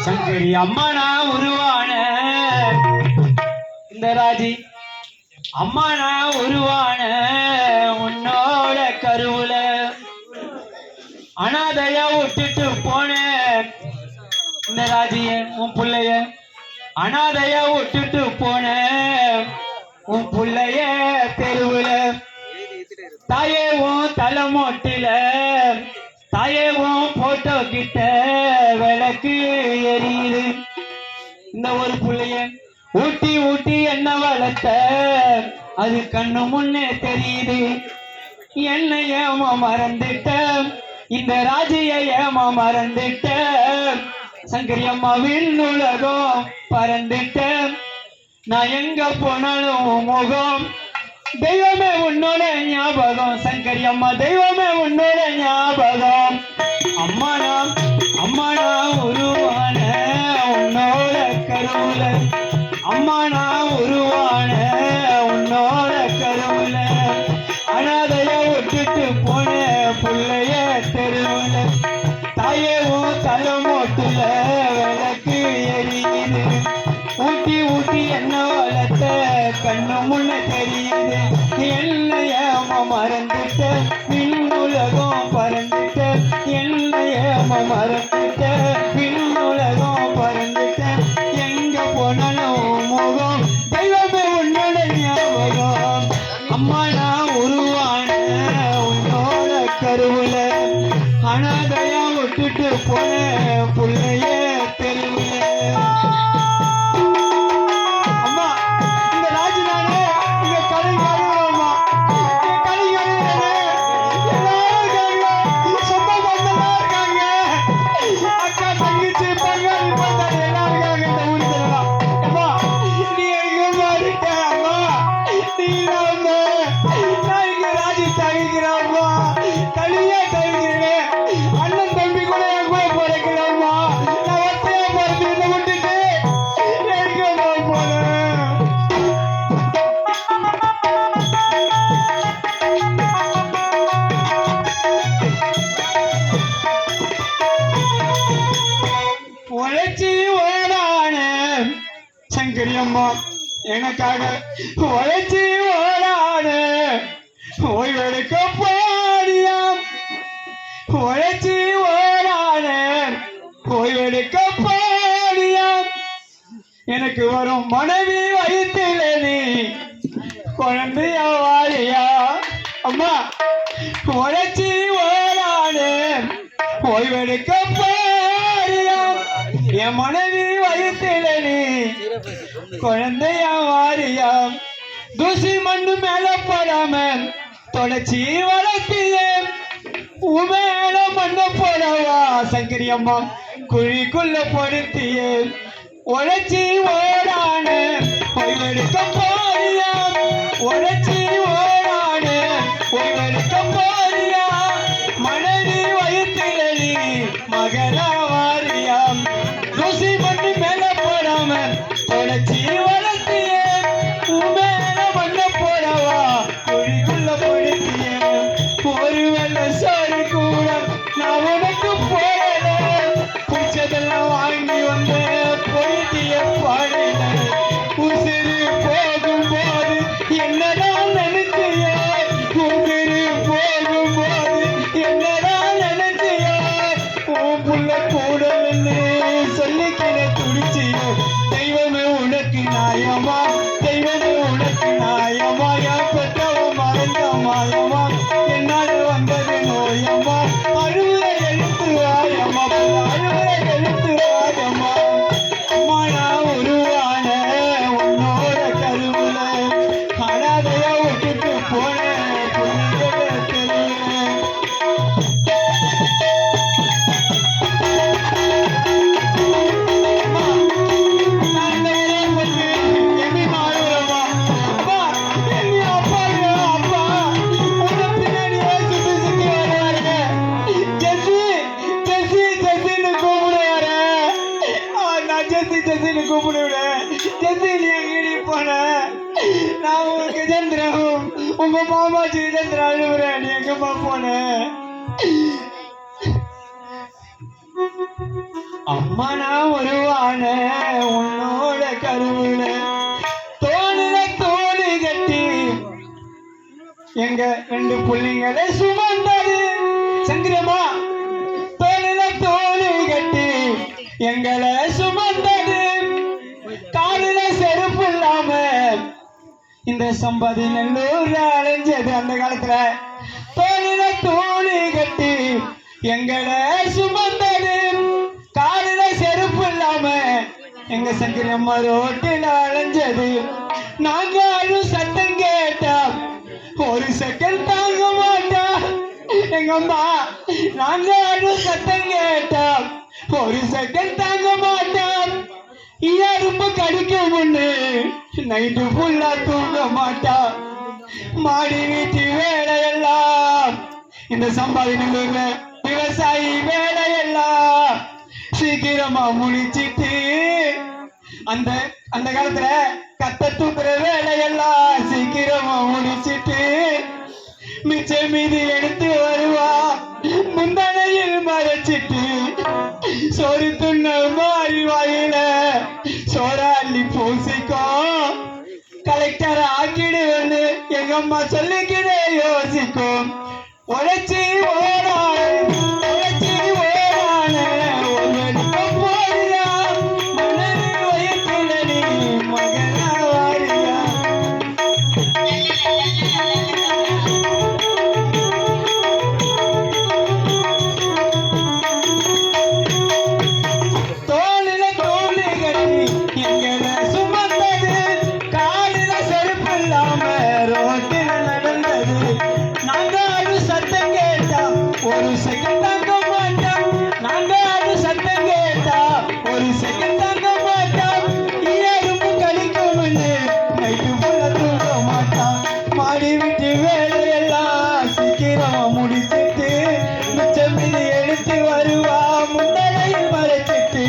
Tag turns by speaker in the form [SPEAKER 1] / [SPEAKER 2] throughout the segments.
[SPEAKER 1] சங்கரி அம்மா நான் உருவான இந்த ராஜி அம்மா நான் உருவான உன்னோட கருவுல அனாதையா விட்டுட்டு போன இந்த ராஜிய உன் புள்ளைய அனாதையா விட்டுட்டு போன உன் புள்ளைய தெருவுல தாயே உன் தலைமொட்டில தாயே உன் போட்டோ கிட்ட விளக்கு எரியுது இந்த ஒரு புள்ளைய ஊட்டி ஊட்டி என்ன வளர்த்த அது கண்ணு முன்னே தெரியுது என்ன ஏமா மறந்துட்ட இந்த ராஜிய ஏமா மறந்துட்ட சங்கரி அம்மாவின் உலகம் பறந்துட்ட நான் எங்க போனாலும் முகம் தெய்வமே உன்னோட ஞாபகம் சங்கரி அம்மா தெய்வமே உன்னோட ஞாபகம் அம்மா நான் உருவான உன்னோட கருவுல அம்மா நான் உருவான உன்னோட கருவுல அனாதைய விட்டுட்டு போன புள்ளைய தெருவுல தாயே உன் தலைமோட்டுல விளக்கு எரியுது ஊட்டி ஊட்டி என்ன வளர்த்த கண்ணு முன்ன தெரியுது என்ன ஏமா மறந்துட்ட விண்ணுலகம் பறந்துட்ட என்ன ஏமா மறந்துட்ட விண்ணுலகம் பறந்துட்ட எங்க போனாலும் முகம் தெய்வமே உன்னோட ஞாபகம் அம்மா நான் உருவான உன்னோட கருவுல அனாதையா விட்டுட்டு போன புள்ளைய தெருவுல சங்கரி அம்மா எனக்காக உழைச்சி ஓடான ஓய்வெடுக்க பாடியாம் உழைச்சி ஓடான ஓய்வெடுக்க பாடியாம் எனக்கு வரும் மனைவி வயிற்றில நீ குழந்தையா வாழியா அம்மா உழைச்சி ஓடான ஓய்வெடுக்க பாடியாம் என் மனைவி வயிற்றில நீ குழந்தையா வாரியாம் தூசி மண்ணு மேல படாம தொடச்சி வளர்த்திய உமேல மண்ணு போடவா சங்கரி அம்மா குழிக்குள்ள படுத்திய உழைச்சி ஓடான ஓய்வெடுக்க போறியாம் உழைச்சி ஓடான ஓய்வெடுக்க போறியாம் மனைவி வயிற்றில நீ மகளா வாரியாம் தூசி மண்ணு மேல போடாம தொடச்சி வளர்த்திய உமேல மண்ண போடவா குழிக்குள்ள படுத்திய ஒரு வெள்ள சாரி கூட நான் உனக்கு போடல பிடிச்சதெல்லாம் வாங்கி வந்த பொழுதிய பாடல உசிறு போகும் போது என்னதான் நினைச்சிய உசிறு போகும் போது என்னதான் நினைச்சிய உன் புள்ள கூடலன்னு சொல்லிக்கிற துடிச்சியோ தெய்வமே உனக்கு நியாயமா தெய்வமே உனக்கு நியாயமா என் பெற்றவ மறைந்த மாயமா என்னால வந்தது நோயம்மா அழுவுற எழுத்து வாயம்மா அழுவுற எழுத்து வாயம்மா அம்மா நான் உருவான உன்னோட கருவுல அனாதையா விட்டுட்டு போன புள்ளையோட தெருவுல உங்க மாமா ஜெயச்சந்திரா அழுவுறேன் நீ எங்கம்மா போன அம்மா நான் வருவான உன்னோட கருவுல தோளில தோழி கட்டி எங்க 2 புள்ளிங்களை சுமந்தது சங்கரியம்மா தோளில தோழி கட்டி எங்களை சுமந்தது காலில செருப்பு இல்லாம இந்த சம்பதி நல்லூர்ல அலைஞ்சது அந்த காலத்துல தோளில தோழி கட்டி எங்களை சுமந்தது காலில செருப்பு இல்லாம எங்க சங்கரியம்மா ரோட்டில் அலைஞ்சது நாங்க அழு சத்தம் கேட்டா ஒரு செகண்ட் தாங்க மாட்டா எங்க அம்மா நாங்க அழு சத்தம் கேட்டா ஒரு செகண்ட் தாங்க மாட்டா ரொம்ப கடிக்கும் முன்னு நைட்டு ஃபுல்லா தூங்க மாட்டா மாடி வீட்டு வேலையெல்லாம் இந்த சம்பாதினூர்ல விவசாயி வேலையெல்லாம் சீக்கிரமா முடிச்சிட்டு அந்த அந்த காலத்துல கத்த தூக்குற வேலையெல்லாம் சீக்கிரமா முடிச்சிட்டு மிச்ச மீதி எடுத்து வருவா முந்தனையில் மறைச்சிட்டு சோறு துண்ண மாறி வாயில சோறாள்ளி பூசிக்கும் கலெக்டர் ஆக்கிடுவேன்னு எங்க அம்மா சொல்லிக்கிட்டே யோசிக்கும் உழைச்சி ஓடான ஒரு செகண்ட் தாங்க மாட்டோம் நாங்க அது சத்தம் கேட்டா ஒரு செகண்ட் தாங்க மாட்டோம் எறும்பு கடிக்கும் நைட்டு போல தூங்க மாட்டான் மாடி விட்டு வேலையெல்லாம் சீக்கிரமா முடிச்சிட்டு மிச்சம் மீதி எடுத்து வருவா முந்தனையில் மறைச்சிட்டு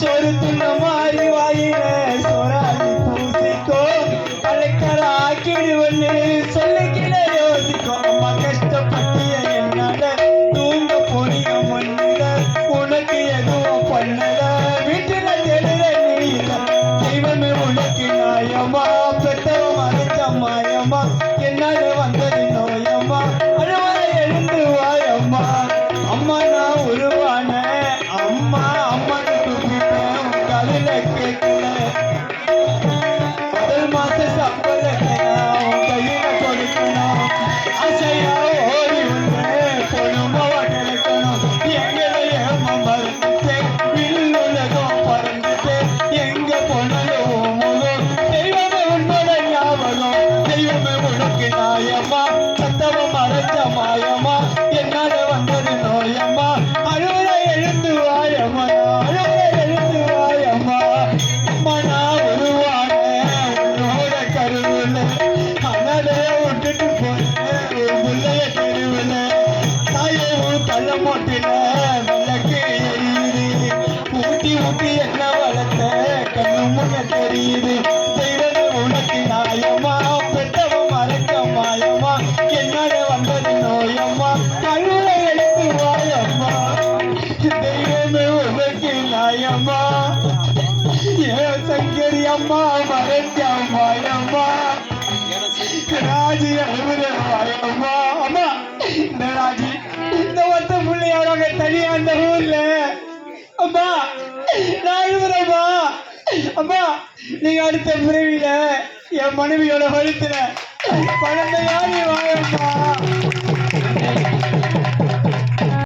[SPEAKER 1] சோறு துண்ண மாறி வாயில சோறாடி பூசிக்கோ கலெக்டர் ஆக்கிடுவன்னு சொல்லிக்கிட யோசிக்கும் அம்மா கஷ்டப்பட்டிய உனக்கு எதுவும் பண்ணல வீட்டுல தெரியல நீ இல்ல தெய்வமே உனக்கு நாயம்மா பெத்தவ மறைச்ச மாயம்மா என்னால வந்தது நோயம்மா அழுவரை எழுந்து வாயம்மா அம்மா நான் உருவான அம்மா அம்மான்னு கூப்பிட்டேன் உன் காலில கேட்கல முதல் மாச சம்பளத்தை உன் கையில கொடுக்கணும் ஆசையா ஓடி வந்தேன் பொண்ணுமாவா கிடைக்கணும் எங்க போனாலும் தெய்வமே உன்னோட ஞாபகம் தெய்வமே உனக்கு நாயம்மா சத்தவ மறைச்ச மாயம்மா என்னால வந்தது நோயம்மா அழுவ எழுந்து வாயம்மா அழுவ எழுந்து வாயம்மா அம்மா நான் உருவான உன்னோட கருவுல அதனால விட்டுட்டு போனேன் முள்ளைய தெருவுல தாயை ஒரு கள்ள மோட்டில விளக்கு எரியுது ஊட்டி ஊட்டி என்ன வளர்த்த கண்ணு முன்ன தெரியுது தெய்வமே உனக்கு நாயம்மா பெத்தவ மறைக்க மாயம்மா என்னோட வந்தது நோயம்மா கழுவ எடுத்து வாயம்மா தெய்வமே உனக்கு நாயம்மா ஏன் சங்கரி அம்மா மறைக்க மாயம்மா ராஜி அழுவுற மாயம்மா அம்மா இந்த ராஜி இந்த ஒத்த பிள்ளையாரோட தனியா அந்த ஊர்ல அம்மா நான் அழுகுறேம்மா அம்மா நீங்க அடுத்த பிறவியில என் மனைவியோட வயிற்றுல குழந்தையாரி வாயம்மா